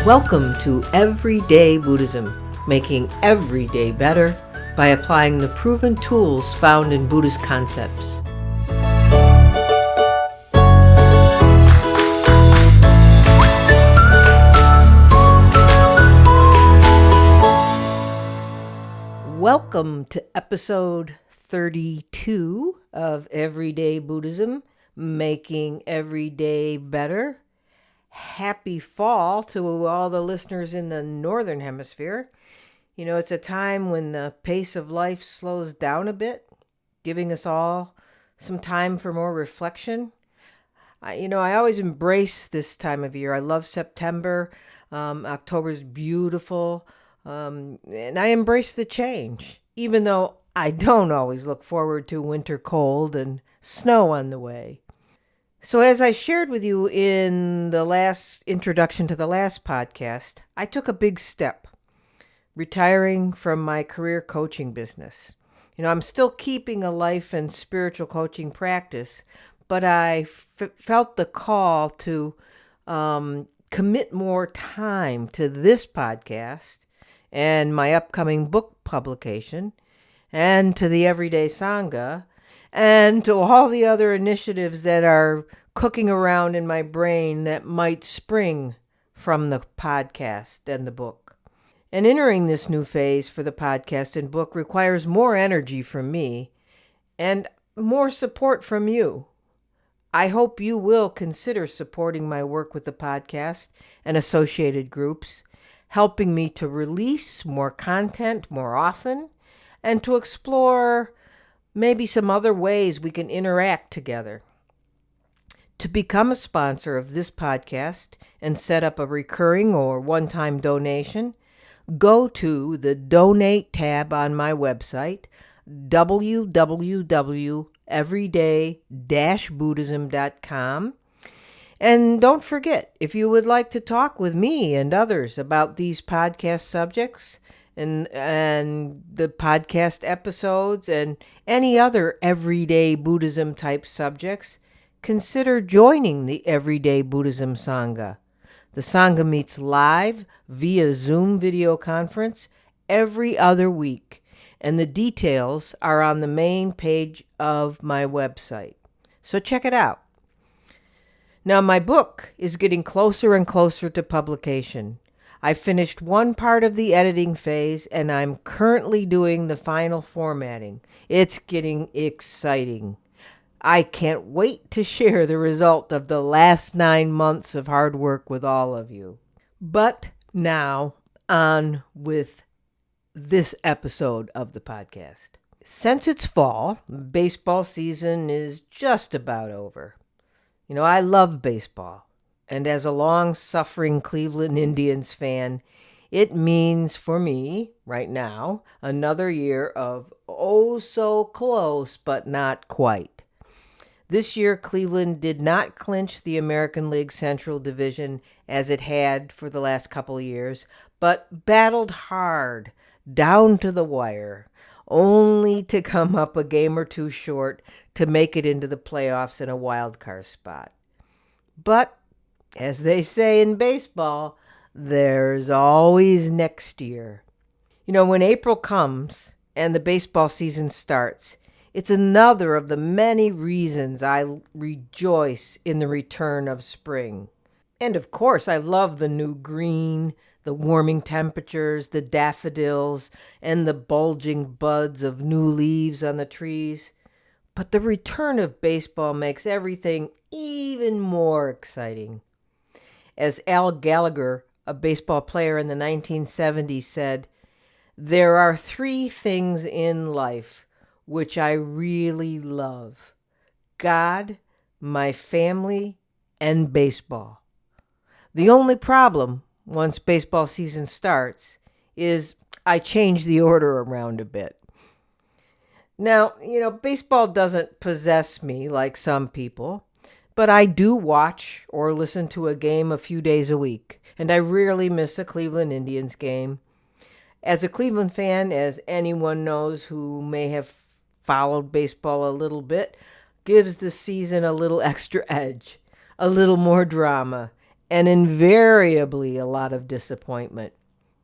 Welcome to Everyday Buddhism, making every day better by applying the proven tools found in Buddhist concepts. Welcome to episode 32 of Everyday Buddhism, making every day better. Happy fall to all the listeners in the Northern Hemisphere. You know, it's a time when the pace of life slows down a bit, giving us all some time for more reflection. I always embrace this time of year. I love September. October's beautiful. And I embrace the change, even though I don't always look forward to winter cold and snow on the way. So as I shared with you in the last introduction to the last podcast, I took a big step, retiring from my career coaching business. I'm still keeping a life and spiritual coaching practice, but I felt the call to commit more time to this podcast and my upcoming book publication, and to the Everyday Sangha, and to all the other initiatives that are cooking around in my brain that might spring from the podcast and the book. And entering this new phase for the podcast and book requires more energy from me and more support from you. I hope you will consider supporting my work with the podcast and associated groups, helping me to release more content more often and to explore maybe some other ways we can interact together. To become a sponsor of this podcast and set up a recurring or one-time donation, go to the Donate tab on my website, www.everyday-buddhism.com. And don't forget, if you would like to talk with me and others about these podcast subjects and the podcast episodes and any other everyday Buddhism type subjects, consider joining the Everyday Buddhism Sangha. The Sangha meets live via Zoom video conference every other week, and the details are on the main page of my website. So check it out. Now, my book is getting closer and closer to publication. I finished one part of the editing phase, and I'm currently doing the final formatting. It's getting exciting. I can't wait to share the result of the last 9 months of hard work with all of you. But now, on with this episode of the podcast. Since it's fall, baseball season is just about over. I love baseball, and as a long-suffering Cleveland Indians fan, it means for me, right now, another year of oh so close, but not quite. This year, Cleveland did not clinch the American League Central Division as it had for the last couple of years, but battled hard, down to the wire, only to come up a game or two short to make it into the playoffs in a wild card spot. But, as they say in baseball, there's always next year. When April comes and the baseball season starts, it's another of the many reasons I rejoice in the return of spring. And of course, I love the new green, the warming temperatures, the daffodils, and the bulging buds of new leaves on the trees. But the return of baseball makes everything even more exciting. As Al Gallagher, a baseball player in the 1970s, said, "There are 3 things in life which I really love: God, my family, and baseball. The only problem, once baseball season starts, is I change the order around a bit." Now, baseball doesn't possess me like some people, but I do watch or listen to a game a few days a week, and I rarely miss a Cleveland Indians game. As a Cleveland fan, as anyone knows who may have followed baseball a little bit, gives the season a little extra edge, a little more drama, and invariably a lot of disappointment.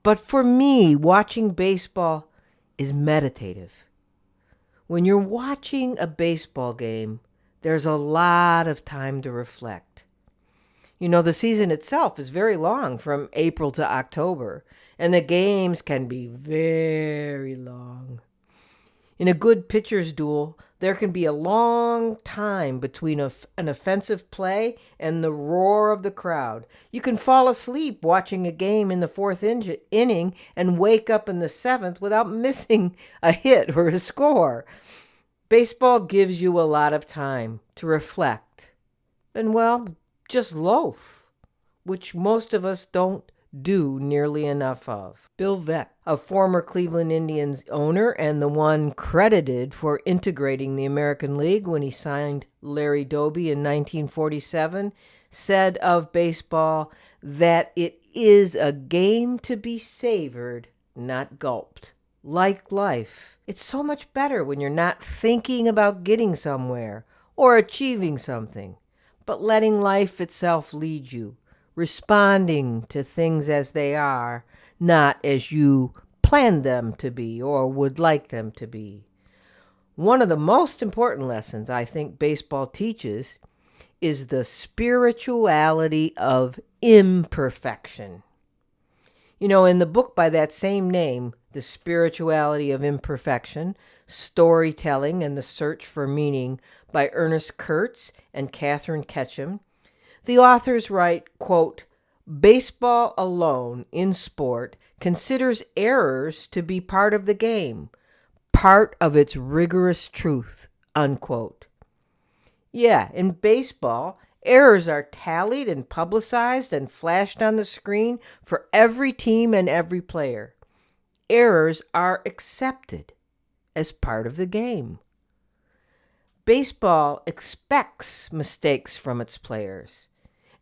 But for me, watching baseball is meditative. When you're watching a baseball game, there's a lot of time to reflect. You know, the season itself is very long, from April to October, and the games can be very long. In a good pitcher's duel, there can be a long time between an offensive play and the roar of the crowd. You can fall asleep watching a game in the fourth inning and wake up in the seventh without missing a hit or a score. Baseball gives you a lot of time to reflect and, well, just loaf, which most of us don't do nearly enough of. Bill Veeck, a former Cleveland Indians owner and the one credited for integrating the American League when he signed Larry Doby in 1947, said of baseball that it is a game to be savored, not gulped. Like life, it's so much better when you're not thinking about getting somewhere or achieving something, but letting life itself lead you, responding to things as they are, not as you planned them to be or would like them to be. One of the most important lessons I think baseball teaches is the spirituality of imperfection. You know, in the book by that same name, The Spirituality of Imperfection, Storytelling and the Search for Meaning by Ernest Kurtz and Catherine Ketchum, the authors write, quote, "Baseball alone in sport considers errors to be part of the game, part of its rigorous truth," unquote. Yeah, in baseball, errors are tallied and publicized and flashed on the screen for every team and every player. Errors are accepted as part of the game. Baseball expects mistakes from its players,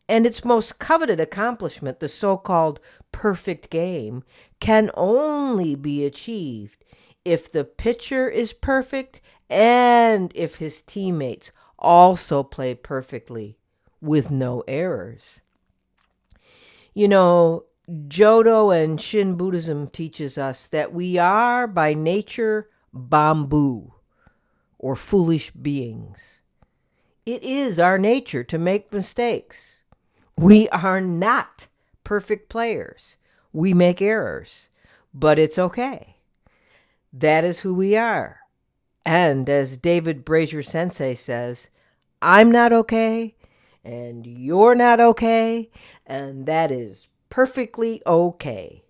and its most coveted accomplishment, the so-called perfect game, can only be achieved if the pitcher is perfect and if his teammates also play perfectly with no errors. You know, Jodo and Shin Buddhism teaches us that we are by nature bamboo, or foolish beings. It is our nature to make mistakes. We are not perfect players. We make errors, but it's okay. That is who we are. And as David Brazier Sensei says, I'm not okay, and you're not okay, and that is perfectly okay.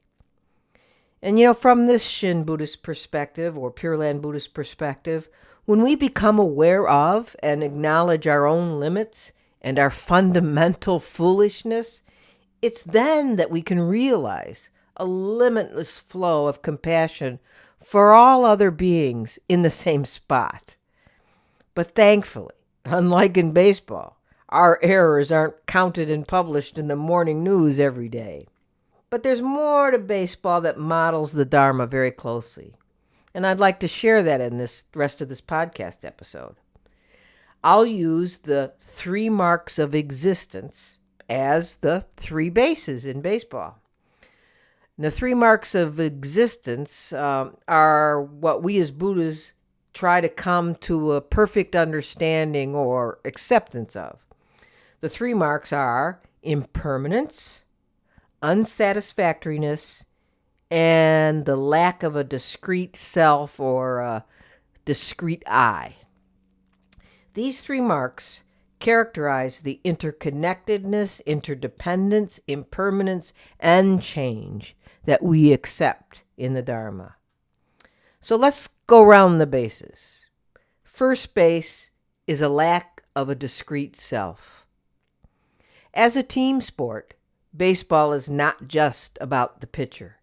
And you know, from this Shin Buddhist perspective, or Pure Land Buddhist perspective, when we become aware of and acknowledge our own limits and our fundamental foolishness, it's then that we can realize a limitless flow of compassion for all other beings in the same spot. But thankfully, unlike in baseball, our errors aren't counted and published in the morning news every day. But there's more to baseball that models the Dharma very closely. And I'd like to share that in this rest of this podcast episode. I'll use the 3 marks of existence as the 3 bases in baseball. And the 3 marks of existence are what we as Buddhas try to come to a perfect understanding or acceptance of. The 3 marks are impermanence, unsatisfactoriness, and the lack of a discrete self or a discrete I. These 3 marks characterize the interconnectedness, interdependence, impermanence, and change that we accept in the Dharma. So let's go round the bases. First base is a lack of a discrete self. As a team sport, baseball is not just about the pitcher.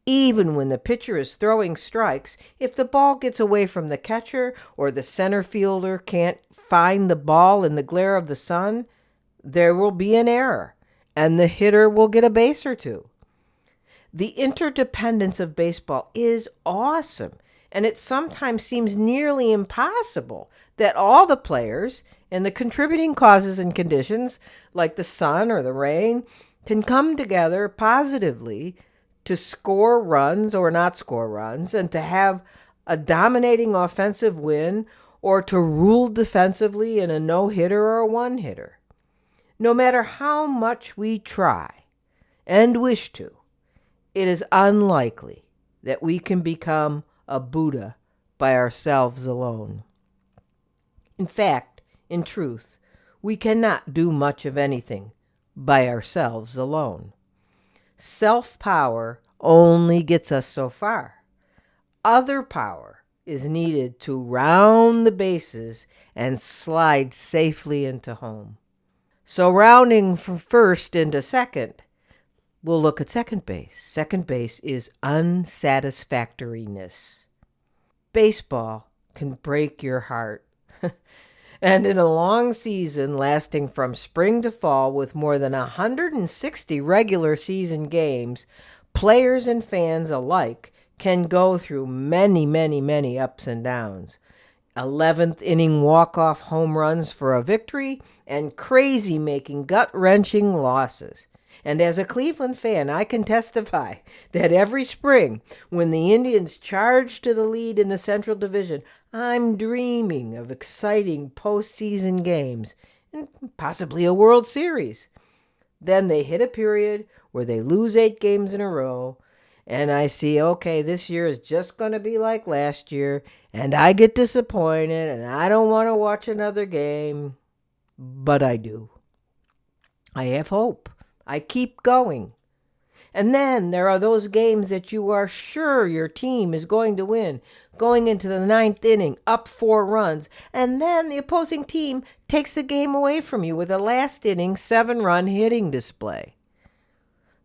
Even when the pitcher is throwing strikes, if the ball gets away from the catcher or the center fielder can't find the ball in the glare of the sun, there will be an error, and the hitter will get a base or 2. The interdependence of baseball is awesome, and it sometimes seems nearly impossible that all the players And the contributing causes and conditions, like the sun or the rain, can come together positively to score runs or not score runs, and to have a dominating offensive win or to rule defensively in a no-hitter or a one-hitter. No matter how much we try and wish to, it is unlikely that we can become a Buddha by ourselves alone. In fact, in truth, we cannot do much of anything by ourselves alone. Self-power only gets us so far. Other power is needed to round the bases and slide safely into home. So rounding from first into second, we'll look at second base. Second base is unsatisfactoriness. Baseball can break your heart. And in a long season lasting from spring to fall with more than 160 regular season games, players and fans alike can go through many, many, many ups and downs. 11th inning walk-off home runs for a victory and crazy-making, gut-wrenching losses. And as a Cleveland fan, I can testify that every spring, when the Indians charge to the lead in the Central Division, I'm dreaming of exciting postseason games and possibly a World Series. Then they hit a period where they lose 8 games in a row, and I see, okay, this year is just going to be like last year, and I get disappointed, and I don't want to watch another game, but I do. I have hope. I keep going. And then there are those games that you are sure your team is going to win, going into the 9th inning, up 4 runs, and then the opposing team takes the game away from you with a last inning 7-run hitting display.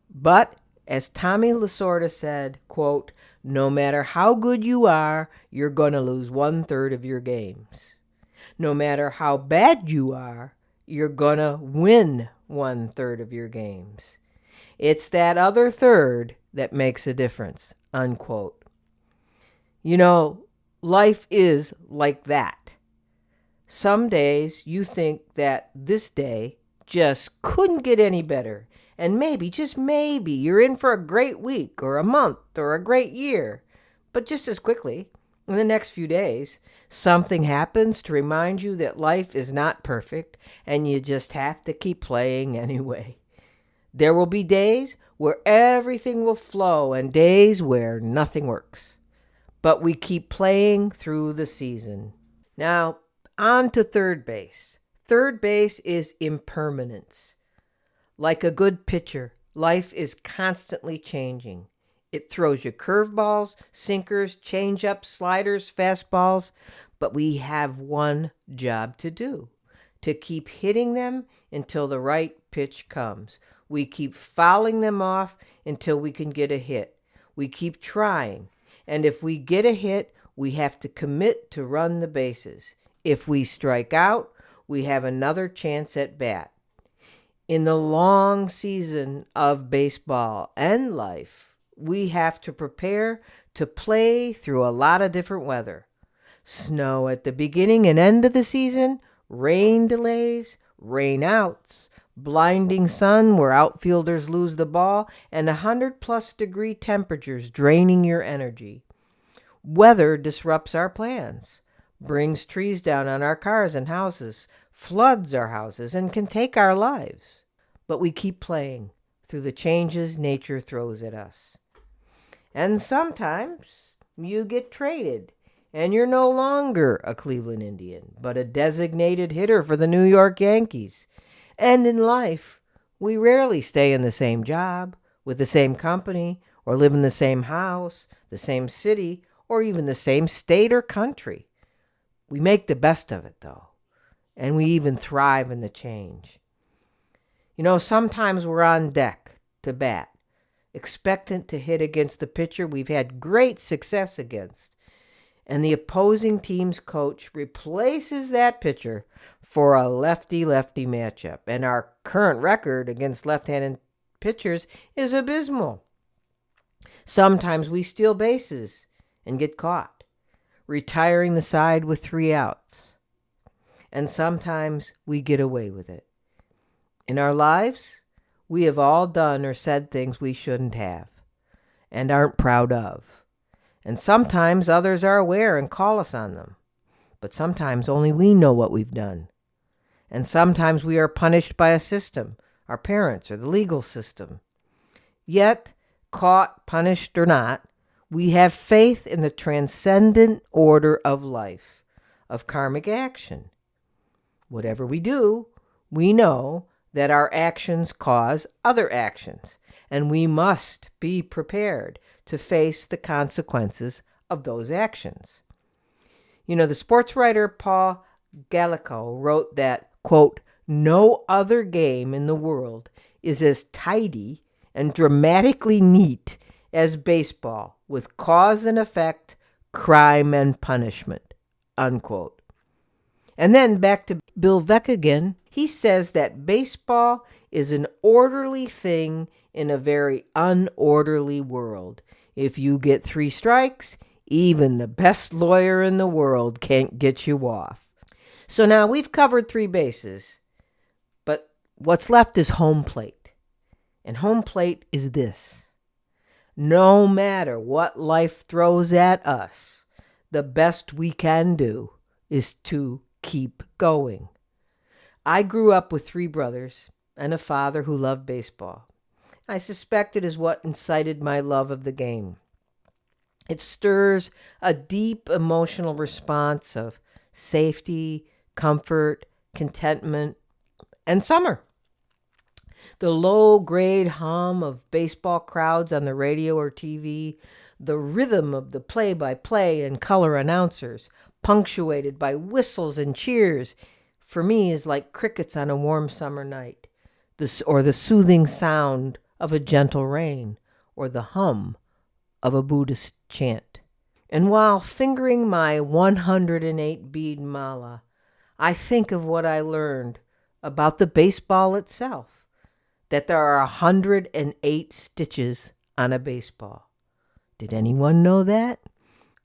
But, as Tommy Lasorda said, quote, no matter how good you are, you're going to lose 1/3 of your games. No matter how bad you are, you're going to win 1/3 of your games. It's that other third that makes a difference, unquote. You know, life is like that. Some days you think that this day just couldn't get any better. And maybe, just maybe, you're in for a great week or a month or a great year. But just as quickly, in the next few days, something happens to remind you that life is not perfect and you just have to keep playing anyway. There will be days where everything will flow and days where nothing works. But we keep playing through the season. Now, on to third base. Third base is impermanence. Like a good pitcher, life is constantly changing. It throws you curveballs, sinkers, changeups, sliders, fastballs, but we have one job to do, to keep hitting them until the right pitch comes. We keep fouling them off until we can get a hit. We keep trying, and if we get a hit, we have to commit to run the bases. If we strike out, we have another chance at bat. In the long season of baseball and life, we have to prepare to play through a lot of different weather. Snow at the beginning and end of the season, rain delays, rain outs, blinding sun where outfielders lose the ball, and 100+ degree temperatures draining your energy. Weather disrupts our plans, brings trees down on our cars and houses, floods our houses, and can take our lives. But we keep playing through the changes nature throws at us. And sometimes you get traded, and you're no longer a Cleveland Indian, but a designated hitter for the New York Yankees. And in life, we rarely stay in the same job, with the same company, or live in the same house, the same city, or even the same state or country. We make the best of it, though, and we even thrive in the change. You know, sometimes we're on deck to bat, expectant to hit against the pitcher we've had great success against, and the opposing team's coach replaces that pitcher for a lefty-lefty matchup, and our current record against left-handed pitchers is abysmal. Sometimes we steal bases and get caught, retiring the side with 3 outs. and sometimes we get away with it. In our lives, we have all done or said things we shouldn't have and aren't proud of. And sometimes others are aware and call us on them. But sometimes only we know what we've done. And sometimes we are punished by a system, our parents or the legal system. Yet, caught, punished, or not, we have faith in the transcendent order of life, of karmic action. Whatever we do, we know that our actions cause other actions, and we must be prepared to face the consequences of those actions. You know, the sports writer Paul Gallico wrote that, quote, "No other game in the world is as tidy and dramatically neat as baseball, with cause and effect, crime and punishment," unquote. And then back to Bill Veeck again. He says that baseball is an orderly thing in a very unorderly world. If you get 3 strikes, even the best lawyer in the world can't get you off. So now we've covered 3 bases, but what's left is home plate. And home plate is this: no matter what life throws at us, the best we can do is to keep going. I grew up with 3 brothers and a father who loved baseball. I suspect it is what incited my love of the game. It stirs a deep emotional response of safety, comfort, contentment, and summer. The low-grade hum of baseball crowds on the radio or TV, the rhythm of the play-by-play and color announcers, punctuated by whistles and cheers, for me is like crickets on a warm summer night, or the soothing sound of a gentle rain, or the hum of a Buddhist chant. And while fingering my 108 bead mala, I think of what I learned about the baseball itself, that there are 108 stitches on a baseball. Did anyone know that?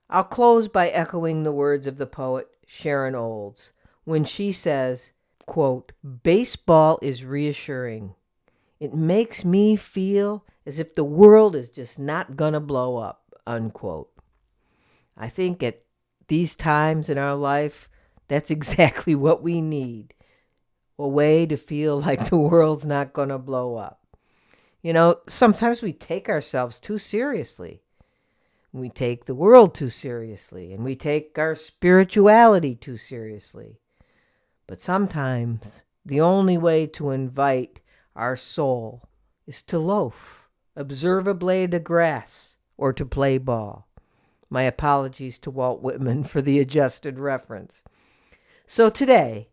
I'll close by echoing the words of the poet Sharon Olds when she says, quote, "Baseball is reassuring. It makes me feel as if the world is just not gonna blow up," unquote. I think at these times in our life, that's exactly what we need. A way to feel like the world's not gonna blow up. You know, sometimes we take ourselves too seriously. We take the world too seriously, and we take our spirituality too seriously. But sometimes the only way to invite our soul is to loaf, observe a blade of grass, or to play ball. My apologies to Walt Whitman for the adjusted reference. So today,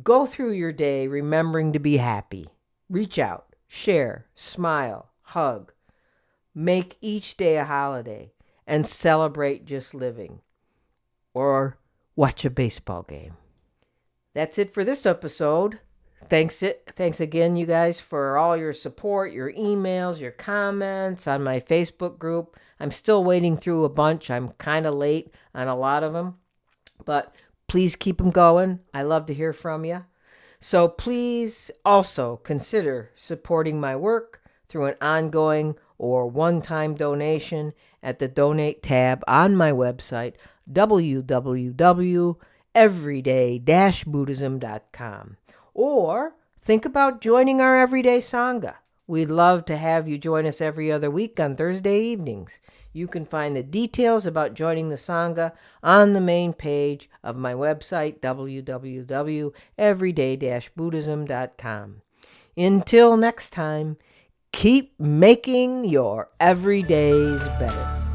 go through your day remembering to be happy. Reach out, share, smile, hug. Make each day a holiday and celebrate just living. Or watch a baseball game. That's it for this episode. Thanks again, you guys, for all your support, your emails, your comments on my Facebook group. I'm still wading through a bunch. I'm kind of late on a lot of them. But please keep them going. I love to hear from you. So please also consider supporting my work through an ongoing or one-time donation at the Donate tab on my website, www.everyday-buddhism.com. Or think about joining our Everyday Sangha. We'd love to have you join us every other week on Thursday evenings. You can find the details about joining the Sangha on the main page of my website, www.everyday-buddhism.com. Until next time, keep making your everydays better.